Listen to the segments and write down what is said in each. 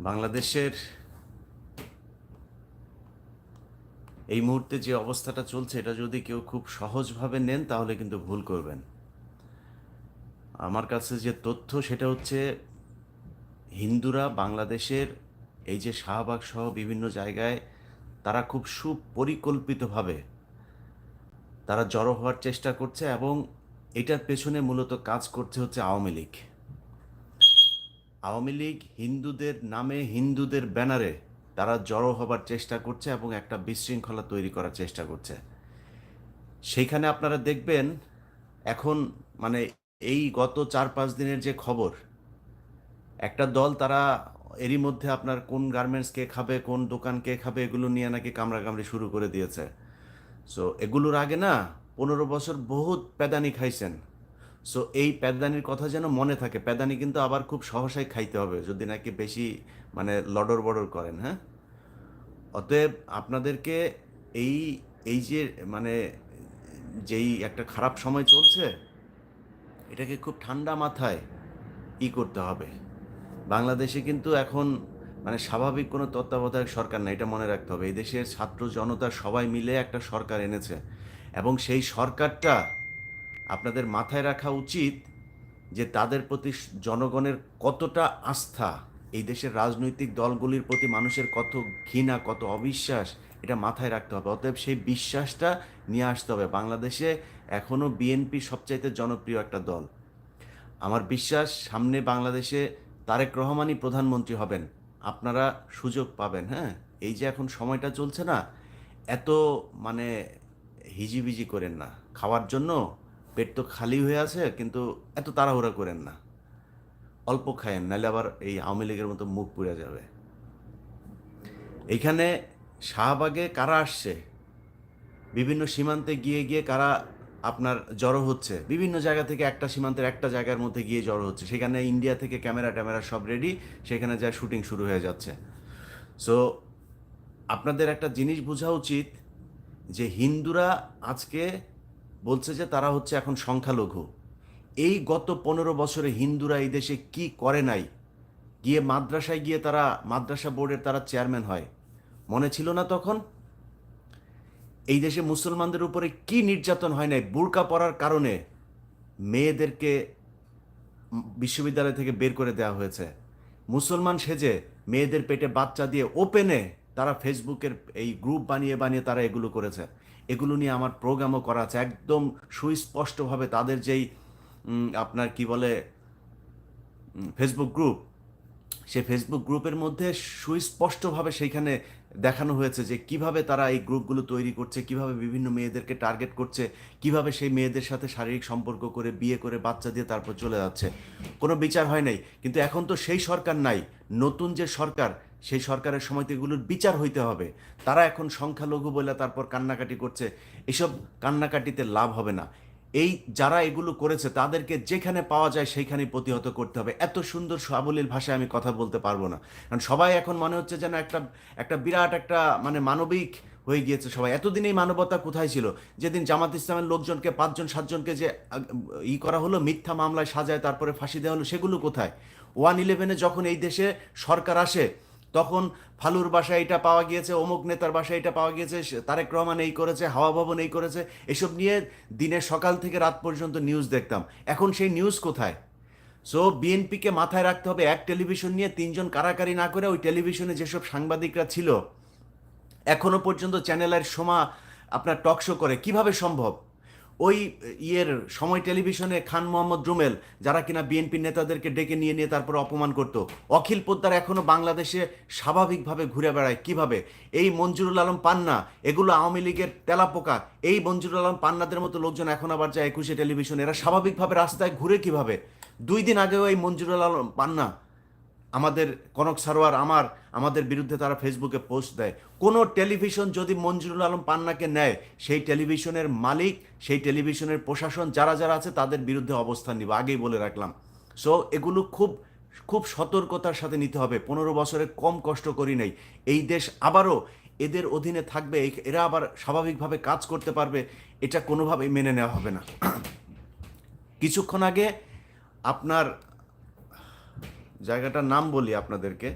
বাংলাদেশের এই মুহূর্তে যে অবস্থাটা চলছে এটা যদি কেউ খুব সহজভাবে নেন তাহলে কিন্তু ভুল করবেন। আমার কাছে যে তথ্য সেটা হচ্ছে হিন্দুরা বাংলাদেশের এই যে শাহবাগ সহ বিভিন্ন জায়গায় তারা খুব সুপরিকল্পিতভাবে তারা জড়ো হওয়ার চেষ্টা করছে এবং এটার পেছনে মূলত কাজ করছে হচ্ছে আওয়ামী লীগ। আওয়ামী লীগ হিন্দুদের নামে হিন্দুদের ব্যানারে তারা জড়ো হবার চেষ্টা করছে এবং একটা বিশৃঙ্খলা তৈরি করার চেষ্টা করছে। সেইখানে আপনারা দেখবেন এখন মানে এই গত 4-5 দিনের যে খবর, একটা দল তারা এরই মধ্যে আপনার কোন গার্মেন্টস কে খাবে, কোন দোকান কে খাবে, এগুলো নিয়ে নাকি কামড়াকামড়ি শুরু করে দিয়েছে। সো এগুলোর আগে না 15 বছর বহুত প্যাদানি খাইছেন। সো এই প্যাদানির কথা যেন মনে থাকে। প্যাদানি কিন্তু আবার খুব সহসাই খাইতে হবে যদি নাকি বেশি মানে লডর বডর করেন, হ্যাঁ। অতএব আপনাদেরকে এই এই যে মানে যেই একটা খারাপ সময় চলছে এটাকে খুব ঠান্ডা মাথায় করতে হবে। বাংলাদেশে কিন্তু এখন মানে স্বাভাবিক কোনো তত্ত্বাবধায়ক সরকার না, এটা মনে রাখতে হবে। এই দেশের ছাত্র জনতা সবাই মিলে একটা সরকার এনেছে এবং সেই সরকারটা আপনাদের মাথায় রাখা উচিত যে তাদের প্রতি জনগণের কতটা আস্থা, এই দেশের রাজনৈতিক দলগুলির প্রতি মানুষের কত ঘৃণা, কত অবিশ্বাস, এটা মাথায় রাখতে হবে। অতএব সেই বিশ্বাসটা নিয়ে আসতে হবে। বাংলাদেশে এখনও বিএনপি সবচাইতে জনপ্রিয় একটা দল। আমার বিশ্বাস সামনে বাংলাদেশে তারেক রহমানই প্রধানমন্ত্রী হবেন। আপনারা সুযোগ পাবেন, হ্যাঁ। এই যে এখন সময়টা চলছে না, এত মানে হিজিবিজি করেন না। খাওয়ার জন্য পেট তো খালি হয়ে আছে, কিন্তু এত তাড়াহুড়া করেন না। অল্প খায়েন, নাহলে আবার এই আওয়ামী লীগের মতো মুখ পুড়ে যাবে। এইখানে শাহবাগে কারা আসছে, বিভিন্ন সীমান্তে গিয়ে গিয়ে কারা আপনার জড়ো হচ্ছে, বিভিন্ন জায়গা থেকে একটা সীমান্তের একটা জায়গার মধ্যে গিয়ে জড়ো হচ্ছে। সেখানে ইন্ডিয়া থেকে ক্যামেরা ট্যামেরা সব রেডি, সেখানে যা শুটিং শুরু হয়ে যাচ্ছে। সো আপনাদের একটা জিনিস বোঝা উচিত যে হিন্দুরা আজকে বলছে যে তারা হচ্ছে এখন সংখ্যালঘু। এই গত 15 বছরে হিন্দুরা এই দেশে কি করে নাই। গিয়ে মাদ্রাসায় গিয়ে তারা মাদ্রাসা বোর্ডের তারা চেয়ারম্যান হয়, মনে ছিল না তখন? এই দেশে মুসলমানদের উপরে কি নির্যাতন হয় নাই। বুরকা পরার কারণে মেয়েদেরকে বিশ্ববিদ্যালয় থেকে বের করে দেওয়া হয়েছে। মুসলমান সেজে মেয়েদের পেটে বাচ্চা দিয়ে ওপেনে তারা ফেসবুকের এই গ্রুপ বানিয়ে বানিয়ে তারা এগুলো করেছে। এগুলো নিয়ে আমার প্রোগ্রামও করা আছে, একদম সুস্পষ্টভাবে তাদের যেই আপনার কি বলে ফেসবুক গ্রুপ, সেই ফেসবুক গ্রুপের মধ্যে সুস্পষ্টভাবে সেইখানে দেখানো হয়েছে যে কিভাবে তারা এই গ্রুপগুলো তৈরি করছে, কিভাবে বিভিন্ন মেয়েদেরকে টার্গেট করছে, কিভাবে সেই মেয়েদের সাথে শারীরিক সম্পর্ক করে বিয়ে করে বাচ্চা দিয়ে তারপর চলে যাচ্ছে। কোনো বিচার হয় নাই। কিন্তু এখন তো সেই সরকার নাই, নতুন যে সরকার, সেই সরকারের সময় তো এগুলোর বিচার হইতে হবে। তারা এখন সংখ্যালঘু বলে তারপর কান্নাকাটি করছে। এসব কান্নাকাটিতে লাভ হবে না। এই যারা এগুলো করেছে তাদেরকে যেখানে পাওয়া যায় সেইখানেই প্রতিহত করতে হবে। এত সুন্দর সাবলীল ভাষায় আমি কথা বলতে পারবো না, কারণ সবাই এখন মনে হচ্ছে যেন একটা একটা বিরাট একটা মানে মানবিক হয়ে গিয়েছে সবাই। এতদিন এই মানবতা কোথায় ছিল? যেদিন জামাত ইসলামের লোকজনকে 5-7জনকে যে করা হলো, মিথ্যা মামলায় সাজায় তারপরে ফাঁসি দেওয়া হলো, সেগুলো কোথায়? 111-এ যখন এই দেশে সরকার আসে তখন ফালুর বাসায় এটা পাওয়া গিয়েছে, অমুক নেতার বাসায় এটা পাওয়া গিয়েছে, তারেক রহমান এই করেছে, হাওয়া ভবন এই করেছে, এসব নিয়ে দিনের সকাল থেকে রাত পর্যন্ত নিউজ দেখতাম। এখন সেই নিউজ কোথায়? সো বিএনপিকে মাথায় রাখতে হবে, এক টেলিভিশন নিয়ে 3জন কারাকারি না করে ওই টেলিভিশনে যেসব সাংবাদিকরা ছিল এখনো পর্যন্ত চ্যানেলের সময় আপনার টক শো করে, কিভাবে সম্ভব? ওই সময় টেলিভিশনে খান মোহাম্মদ রুমেল, যারা কিনা বিএনপি নেতাদেরকে ডেকে নিয়ে নিয়ে তারপর অপমান করত, অখিল পোদ্দার এখনো বাংলাদেশে স্বাভাবিকভাবে ঘুরে বেড়ায় কিভাবে? এই মঞ্জুরুল আলম পান্না, এগুলো আওয়ামী লীগের তেলাপোকা। এই মঞ্জুরুল আলম পান্নাদের মতো লোকজন এখন আবার যায় 21শে টেলিভিশন, এরা স্বাভাবিকভাবে রাস্তায় ঘুরে কিভাবে? 2 দিন আগেও এই মঞ্জুরুল আলম পান্না আমাদের কনক সারোয়ার আমাদের বিরুদ্ধে তারা ফেসবুকে পোস্ট দেয়। কোনো টেলিভিশন যদি মঞ্জুরুল আলম পান্নাকে নেয়, সেই টেলিভিশনের মালিক, সেই টেলিভিশনের প্রশাসন যারা যারা আছে তাদের বিরুদ্ধে অবস্থান নিব, আগেই বলে রাখলাম। সো এগুলো খুব খুব সতর্কতার সাথে নিতে হবে। 15 বছরে কম কষ্ট করি নাই। এই দেশ আবারও এদের অধীনে থাকবে, এরা আবার স্বাভাবিকভাবে কাজ করতে পারবে, এটা কোনোভাবেই মেনে নেওয়া হবে না। কিছুক্ষণ আগে আপনার জায়গাটার নাম বলি আপনাদেরকে,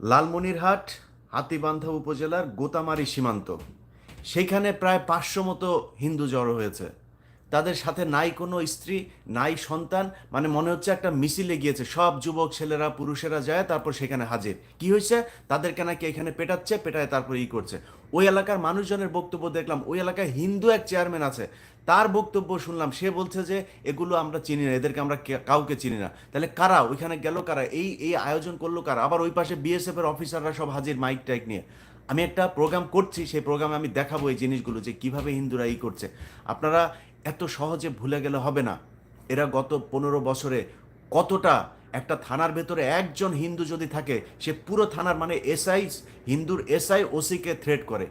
লালমনিরহাট হাতীবান্ধা উপজেলার গোতামারি সীমান্ত, সেইখানে প্রায় 500 মতো হিন্দু জড়ো হয়েছে। তাদের সাথে নাই কোনো স্ত্রী, নাই সন্তান, মানে মনে হচ্ছে একটা মিছিলে গিয়েছে, সব যুবক ছেলেরা পুরুষেরা যায়, তারপর সেখানে হাজির। কি হয়েছে, তাদেরকে নাকি এখানে পেটাচ্ছে, পেটায় তারপরে করছে। ওই এলাকার মানুষজনের বক্তব্য দেখলাম, ওই এলাকায় হিন্দু এক চেয়ারম্যান আছে, তার বক্তব্য শুনলাম, সে বলছে যে এগুলো আমরা চিনি না, এদেরকে আমরা কাউকে চিনি না। তাহলে কারা ওইখানে গেল, কারা এই এই আয়োজন করলো কারা? আবার ওই পাশে বিএসএফ এর অফিসাররা সব হাজির মাইক টাইক নিয়ে। আমি একটা প্রোগ্রাম করছি, সেই প্রোগ্রামে আমি দেখাবো এই জিনিসগুলো যে কিভাবে হিন্দুরা করছে। আপনারা এত সহজে ভুলে গেলে হবে না। এরা গত 15 বছরে কতটা, একটা থানার ভেতরে একজন হিন্দু যদি থাকে, সে পুরো থানার, মানে এসআই, হিন্দুর এসআই ওসিকে থ্রেট করে।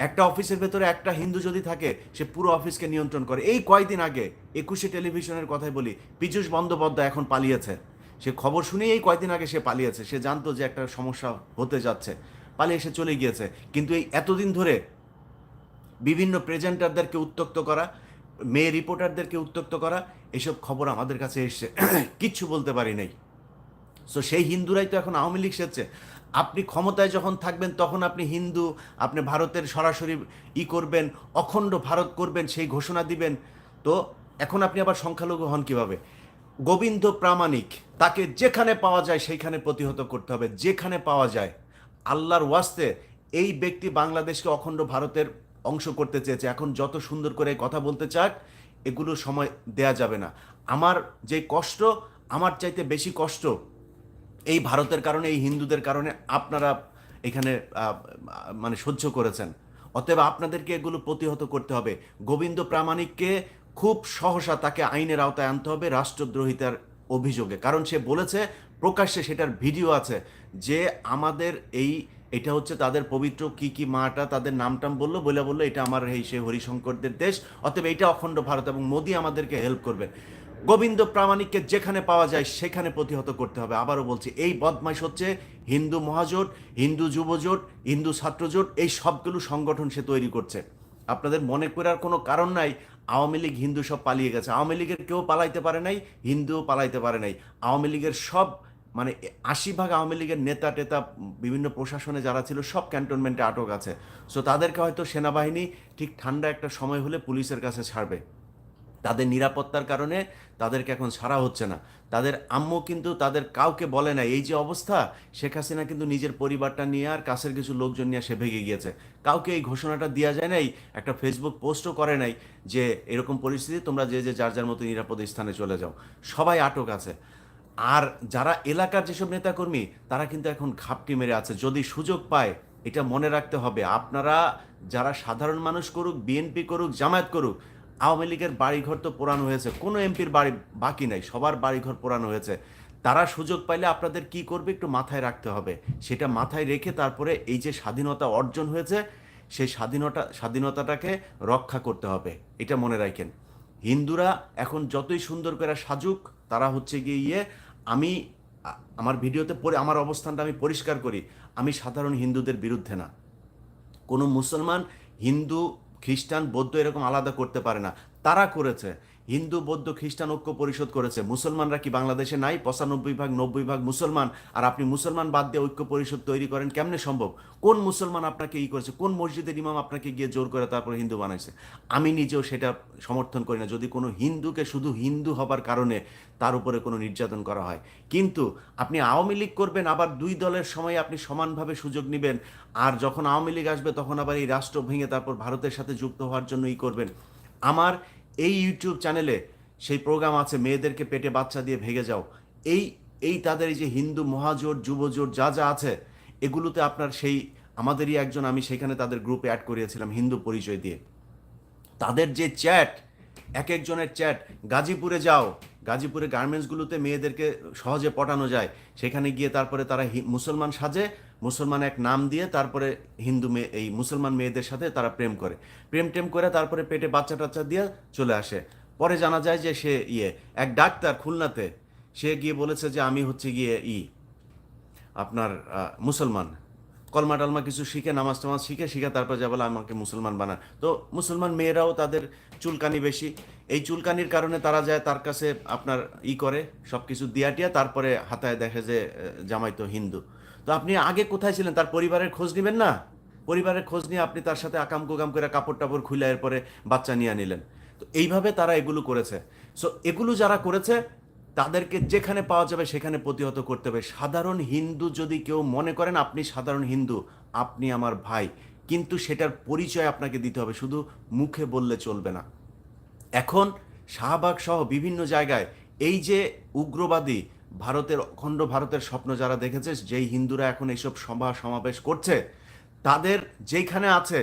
একটা অফিসের ভেতরে একটা হিন্দু যদি থাকে, সে পুরো অফিসকে নিয়ন্ত্রণ করে। এই কয়েকদিন আগে 21 টেলিভিশনের কথাই বলি, পীযূষ বন্দ্যোপাধ্যায় এখন পালিয়েছে। সে খবর শুনেই এই কয়েকদিন আগে সে পালিয়েছে। সে জানতো যে একটা সমস্যা হতে যাচ্ছে, পালিয়ে সে চলে গিয়েছে। কিন্তু এই এতদিন ধরে বিভিন্ন প্রেজেন্টারদেরকে উত্ত্যক্ত করা, মেয়ে রিপোর্টারদেরকে উত্ত্যক্ত করা, এসব খবর আমাদের কাছে এসছে, কিচ্ছু বলতে পারি নাই। সো সেই হিন্দুরাই তো এখন আওয়ামী লীগ সেচ্ছে। আপনি ক্ষমতায় যখন থাকবেন তখন আপনি হিন্দু, আপনি ভারতের সরাসরি করবেন, অখণ্ড ভারত করবেন, সেই ঘোষণা দিবেন। তো এখন আপনি আবার সংখ্যালঘু হন কিভাবে? গোবিন্দ প্রামাণিক, তাকে যেখানে পাওয়া যায় সেইখানে প্রতিহত করতে হবে, যেখানে পাওয়া যায়। আল্লাহর ওয়াস্তে এই ব্যক্তি বাংলাদেশকে অখণ্ড ভারতের অংশ করতে চেয়েছে। এখন যত সুন্দর করে কথা বলতে চাক, এগুলো সময় দেয়া যাবে না। আমার যে কষ্ট, আমার চাইতে বেশি কষ্ট এই ভারতের কারণে, এই হিন্দুদের কারণে আপনারা এখানে মানে সহ্য করেছেন। অতএব আপনাদেরকে এগুলো প্রতিহত করতে হবে। গোবিন্দ প্রামাণিককে খুব সহসা তাকে আইনের আওতায় আনতে হবে রাষ্ট্রদ্রোহিতার অভিযোগে। কারণ সে বলেছে প্রকাশ্যে, সেটার ভিডিও আছে, যে আমাদের এটা হচ্ছে তাদের পবিত্র কি কি মাটা, তাদের নামটাম বললো, বললো এটা আমার সেই হরিশঙ্করদের দেশ, অতএব এটা অখণ্ড ভারত এবং মোদি আমাদেরকে হেল্প করবেন। গোবিন্দ প্রামাণিককে যেখানে পাওয়া যায় সেখানে প্রতিহত করতে হবে। আবারও বলছি, এই বদমাইশ হচ্ছে হিন্দু মহাজোট, হিন্দু যুবজোট, হিন্দু ছাত্রজোট, এই সবগুলো সংগঠন সে তৈরি করছে। আপনাদের মনে করার কোনো কারণ নাই আওয়ামী লীগ হিন্দু সব পালিয়ে গেছে। আওয়ামী লীগের কেউ পালাইতে পারে নাই, হিন্দুও পালাইতে পারে নাই। আওয়ামী লীগের সব, মানে 80% আওয়ামী লীগের নেতা টেতা, বিভিন্ন প্রশাসনে যারা ছিল, সব ক্যান্টনমেন্টে আটক আছে। সো তাদেরকে হয়তো সেনাবাহিনী ঠিক ঠান্ডা একটা সময় হলে পুলিশের কাছে ছাড়বে। তাদের নিরাপত্তার কারণে তাদেরকে এখন ছাড়া হচ্ছে না। তাদের আম্মু কিন্তু তাদের কাউকে বলে নাই এই যে অবস্থা। শেখ হাসিনা কিন্তু নিজের পরিবারটা নিয়ে আর কাছের কিছু লোকজন নিয়ে সে ভেগে গিয়েছে। কাউকে এই ঘোষণাটা দেওয়া যায় নাই, একটা ফেসবুক পোস্টও করে নাই যে এরকম পরিস্থিতি, তোমরা যে যে যার যার মতো নিরাপদ স্থানে চলে যাও। সবাই আটক আছে। আর যারা এলাকার যেসব নেতাকর্মী, তারা কিন্তু এখন ঘাপটি মেরে আছে। যদি সুযোগ পায়, এটা মনে রাখতে হবে, আপনারা যারা সাধারণ মানুষ করুক, বিএনপি করুক, জামায়াত করুক, আওয়ামী লীগের বাড়িঘর তো পোড়ানো হয়েছে, কোনো এমপির বাড়ি বাকি নাই, সবার বাড়িঘর পোড়ানো হয়েছে। তারা সুযোগ পাইলে আপনাদের কি করবে একটু মাথায় রাখতে হবে। সেটা মাথায় রেখে তারপরে এই যে স্বাধীনতা অর্জন হয়েছে, সেই স্বাধীনতাটাকে রক্ষা করতে হবে, এটা মনে রাখেন। হিন্দুরা এখন যতই সুন্দর করে সাজুক, তারা হচ্ছে গিয়ে আমি আমার ভিডিওতে পরে আমার অবস্থানটা আমি পরিষ্কার করি, আমি সাধারণ হিন্দুদের বিরুদ্ধে না। কোনো মুসলমান হিন্দু খ্রিস্টান বৌদ্ধ এরকম আলাদা করতে পারে না, তারা করেছে। হিন্দু বৌদ্ধ খ্রিস্টান ঐক্য পরিষদ করেছে। মুসলমানরা কি বাংলাদেশে নাই? 95% 90% মুসলমান। আর আপনি মুসলমান বাদ দিয়ে ঐক্য পরিষদ তৈরি করেন, কেমনে সম্ভব? কোন মুসলমান আপনাকে করেছে? কোন মসজিদের ইমাম আপনাকে গিয়ে জোর করে তারপর হিন্দু বানাইছে? আমি নিজেও সেটা সমর্থন করি না, যদি কোনো হিন্দুকে শুধু হিন্দু হবার কারণে তার উপরে কোনো নির্যাতন করা হয়। কিন্তু আপনি আওয়ামী লীগ করবেন, আবার দুই দলের সময় আপনি সমানভাবে সুযোগ নেবেন, আর যখন আওয়ামী লীগ আসবে তখন আবার এই রাষ্ট্র ভেঙে তারপর ভারতের সাথে যুক্ত হওয়ার জন্য করবেন। আমার এই ইউটিউব চ্যানেলে সেই প্রোগ্রাম আছে, মেয়েদেরকে পেটে বাচ্চা দিয়ে ভেগে যাও। এই এই তাদের এই যে হিন্দু মহাজোট, যুবজোট যা যা আছে, এগুলোতে আপনার সেই আমাদেরই একজন, আমি সেখানে তাদের গ্রুপে অ্যাড করিয়েছিলাম হিন্দু পরিচয় দিয়ে। তাদের যে চ্যাট, এক একজনের চ্যাট, গাজীপুরে যাও, গাজীপুরে গার্মেন্টসগুলোতে মেয়েদেরকে সহজে পটানো যায়, সেখানে গিয়ে তারপরে তারা মুসলমান সাজে, মুসলমান এক নাম দিয়ে তারপরে হিন্দু মেয়ে, এই মুসলমান মেয়েদের সাথে তারা প্রেম করে, প্রেম টেম করে তারপরে পেটে বাচ্চা টাচ্চা দিয়ে চলে আসে। পরে জানা যায় যে সে এক ডাক্তার খুলনাতে, সে গিয়ে বলেছে যে আমি হচ্ছে গিয়ে আপনার মুসলমান, কলমা টলমা কিছু শিখে, নামাজ টামাজ শিখে তারপর যা বলে আমাকে মুসলমান বানান। তো মুসলমান মেয়েরাও তাদের চুলকানি বেশি, এই চুলকানির কারণে তারা যায় তার কাছে আপনার করে সব কিছু দিয়া টিয়া, তারপরে হাতায় দেখে যে জামাই তো হিন্দু। তো আপনি আগে কোথায় ছিলেন? তার পরিবারের খোঁজ নেবেন না? পরিবারের খোঁজ নিয়ে আপনি তার সাথে আকাম কুকাম করে কাপড় টাপড় খুলে এরপরে বাচ্চা নিয়ে নিলেন। তো এইভাবে তারা এগুলো করেছে। সো এগুলো যারা করেছে তাদেরকে যেখানে পাওয়া যাবে সেখানে প্রতিহত করতে হবে। সাধারণ হিন্দু যদি কেউ মনে করেন আপনি সাধারণ হিন্দু, আপনি আমার ভাই, কিন্তু সেটার পরিচয় আপনাকে দিতে হবে, শুধু মুখে বললে চলবে না। এখন শাহবাগ সহ বিভিন্ন জায়গায় এই যে উগ্রবাদী ভারতের অখণ্ড ভারতের স্বপ্ন যারা দেখেছে, যেই হিন্দুরা এখন এইসব সভা সমাবেশ করছে, তাদের যেইখানে আছে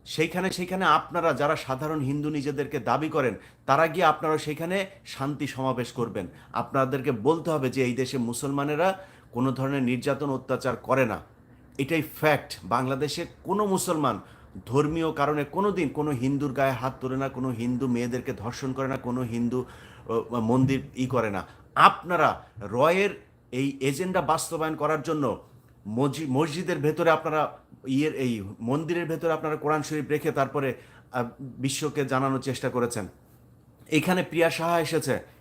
সেইখানে আপনারা যারা সাধারণ হিন্দু নিজেদেরকে দাবি করেন, তারা গিয়ে আপনারা সেখানে শান্তি সমাবেশ করবেন। আপনাদেরকে বলতে হবে যে এই দেশে মুসলমানেরা কোনো ধরনের নির্যাতন অত্যাচার করে না। এটাই ফ্যাক্ট। বাংলাদেশে কোনো মুসলমান ধর্মীয় কারণে কোনো দিন কোনো হিন্দুর গায়ে হাত তোলে না, কোনো হিন্দু মেয়েদেরকে ধর্ষণ করে না, কোনো হিন্দু মন্দির করে না। আপনারা রয়ের এই এজেন্ডা বাস্তবায়ন করার জন্য মসজিদের ভেতরে আপনারা এই মন্দিরের ভেতরে আপনারা কোরআন শরীফ রেখে তারপরে বিশ্বকে জানানোর চেষ্টা করেছেন। এইখানে প্রিয়া সাহা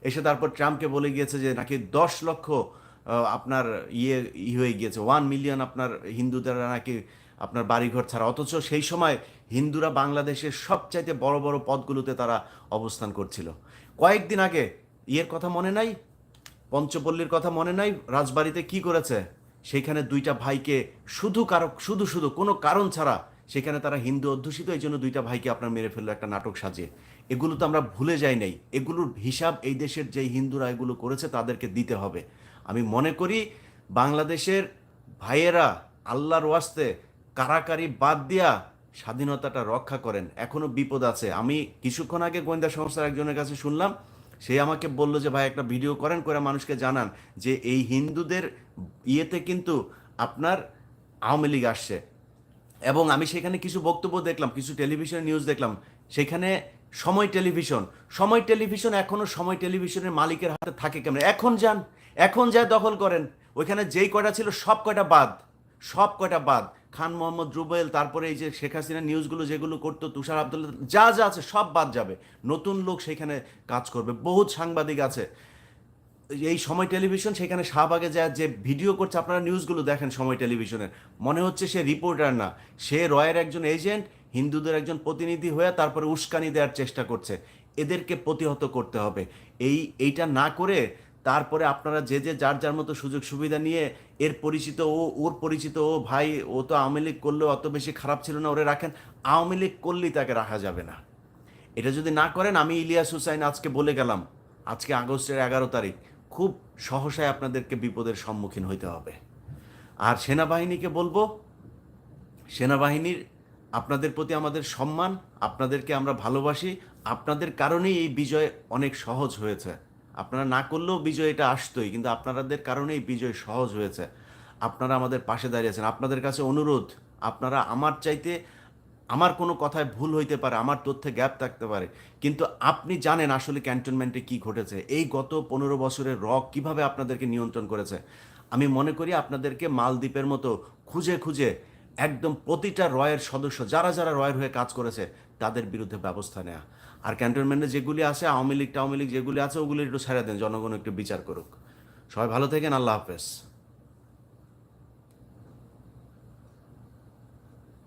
এসে তারপর ট্রাম্পকে বলে গিয়েছে যে নাকি 10 লক্ষ আপনার হয়ে গিয়েছে, 1 মিলিয়ন আপনার হিন্দুদের নাকি আপনার বাড়িঘর ছাড়া, অথচ সেই সময় হিন্দুরা বাংলাদেশের সবচাইতে বড় বড় পদগুলোতে তারা অবস্থান করছিল। কয়েকদিন আগে কথা মনে নাই, পঞ্চপল্লীর কথা মনে নাই, রাজবাড়িতে কি করেছে? সেইখানে 2টা ভাইকে শুধু কোনো কারণ ছাড়া, সেখানে তারা হিন্দু অধ্যুষিত, এই জন্য 2টা ভাইকে আপনার মেরে ফেললো একটা নাটক সাজিয়ে। এগুলো তো আমরা ভুলে যাই নাই। এগুলোর হিসাব এই দেশের যেই হিন্দুরা এগুলো করেছে তাদেরকে দিতে হবে। আমি মনে করি বাংলাদেশের ভাইয়েরা আল্লাহর ওয়াস্তে কারাকারি বাদ দিয়া স্বাধীনতাটা রক্ষা করেন। এখনো বিপদ আছে। আমি কিছুক্ষণ আগে গোয়েন্দা সংস্থার একজনের কাছে শুনলাম, সে আমাকে বলল যে ভাই একটা ভিডিও করে মানুষকে জানান যে এই হিন্দুদের ইয়েতে কিন্তু আপনার আওয়ামী লীগ আসছে। এবং আমি সেখানে কিছু বক্তব্য দেখলাম, কিছু টেলিভিশন নিউজ দেখলাম, সেখানে সময় টেলিভিশন এখনো সময় টেলিভিশনের মালিকের হাতে থাকে কেমন? এখন যায় দখল করেন। ওইখানে যেই কয়টা ছিল সব কয়টা বাদ। খান মোহাম্মদ রুবেল, তারপরে এই যে শেখ হাসিনা নিউজগুলো যেগুলো করতো, তুষার আব্দুল্লাহ, যা আছে সব বাদ যাবে। নতুন লোক সেখানে কাজ করবে, বহুত সাংবাদিক আছে। এই সময় টেলিভিশন সেখানে শাহবাগে যায় যে ভিডিও করছে, আপনারা নিউজগুলো দেখেন সময় টেলিভিশনের, মনে হচ্ছে সে রিপোর্টার না, সে রয়ের একজন এজেন্ট, হিন্দুদের একজন প্রতিনিধি হয়ে তারপরে উস্কানি দেওয়ার চেষ্টা করছে। এদেরকে প্রতিহত করতে হবে। এইটা না করে তারপরে আপনারা যে যার মতো সুযোগ সুবিধা নিয়ে ওর পরিচিত ও ভাই, ও তো আওয়ামী লীগ করলেও অত বেশি খারাপ ছিল না, ওরে রাখেন। আওয়ামী লীগ করলেই তাকে রাখা যাবে না। এটা যদি না করেন, আমি ইলিয়াস হুসাইন আজকে বলে গেলাম, আজকে আগস্টের 11 তারিখ, খুব সহসায় আপনাদেরকে বিপদের সম্মুখীন হইতে হবে। আর সেনাবাহিনীকে বলবো, সেনাবাহিনীর আপনাদের প্রতি আমাদের সম্মান, আপনাদেরকে আমরা ভালোবাসি। আপনাদের কারণেই এই বিজয় অনেক সহজ হয়েছে। আপনারা না করলেও বিজয় এটা আসতোই, কিন্তু আপনাদের কারণেই বিজয় সহজ হয়েছে। আপনারা আমাদের পাশে দাঁড়িয়েছেন। আপনাদের কাছে অনুরোধ, আপনারা আমার কোনো কথায় ভুল হইতে পারে, আমার তথ্যে গ্যাপ থাকতে পারে, কিন্তু আপনি জানেন আসলে ক্যান্টনমেন্টে কি ঘটেছে, এই গত 15 বছরের কিভাবে আপনাদেরকে নিয়ন্ত্রণ করেছে। আমি মনে করি আপনাদেরকে মালদ্বীপের মতো খুঁজে একদম প্রতিটা রয়ের সদস্য যারা রয়ের হয়ে কাজ করেছে তাদের বিরুদ্ধে ব্যবস্থা নেওয়া। আর ক্যান্টনমেন্টে যেগুলি আছে, আওয়ামী লীগ যেগুলি আছে, ওগুলি একটু ছেড়ে দেন, জনগণ একটু বিচার করুক। সবাই ভালো থাকেন। আল্লাহ হাফেজ।